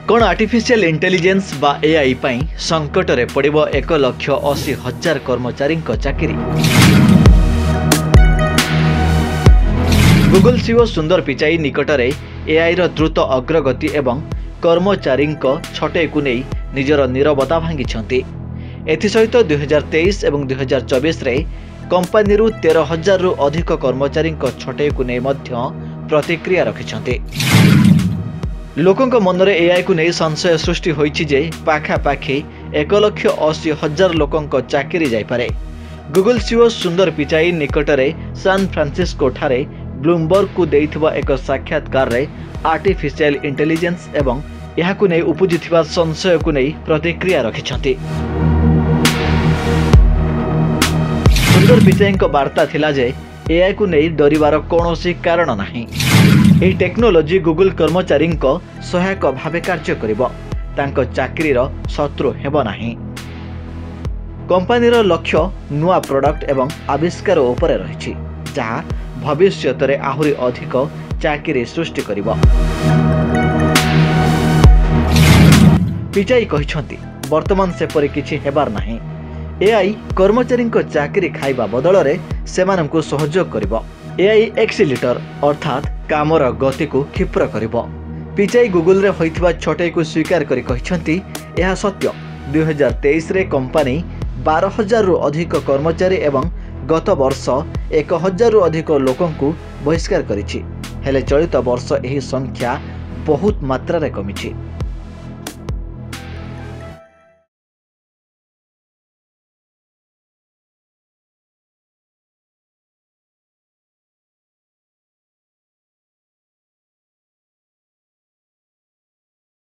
कौन artificial intelligence बा AI पाई संकट रे पड़िबो 1,80,000 कर्मचारी चाकरी। गूगल सीईओ सुंदर पिचाई निकट में एआई रो द्रुत अग्रगति एवं कर्मचारी छटे को नहीं निजर नीरवता भांगी। एसत 2023 और 2024 रे कंपनी 13,000 रु अधिक कर्मचारी छटे को नहीं प्रतिक्रिया रखिछन्ते। लोकों मन में एआई को नहीं संशय सृष्टि होइछि जे पाखापाखि 1,80,000 लोकों चाकरी जाइपारे। गूगल सीईओ सुंदर पिचाई निकट में सान फ्रांसिस्को ठारे ब्लूमबर्ग को देइथिबा एक साक्षात्कार रे आर्टिफिशियल इंटेलिजेंस एवं यह को नहीं उपजिथिबा संशय को नहीं प्रतिक्रिया रखिछन्ते। सुंदर पिचाई वार्ता थिला जे एआई को नहीं डरिबार कौनसी कारण नाही। यह टेक्नोलोजी गूगल कर्मचारी सहायक भाव कार्य करिबो, तांको चाकरीर शत्रु हेबो नाही। कंपनीर लक्ष्य नुआ प्रोडक्ट एवं आविष्कार उपरे रहिछि, जहा भविष्यत रे आहुरी अधिक चाकरी सृष्टि करिबो। पिचाई कहिछन्ति वर्तमान से परि किछि हेबार नाही। एआई कर्मचारी चाकरी खाइबा बदल रे सेमानंकु सहयोग करिबो। एआई एक्सीलेटर अर्थात कामर गति को क्षिप्र करिबो। पिचाई गूगल रे होइथिबा छटई को स्वीकार करि कहिछन्ति यह सत्य। 2023 रे कंपनी 12,000 रु अधिक कर्मचारी एवं गत वर्ष 1,000 रु अधिक लोकों को बहिष्कार करिछि। हेले चलित वर्ष एही संख्या बहुत मात्रा रे कमिछि।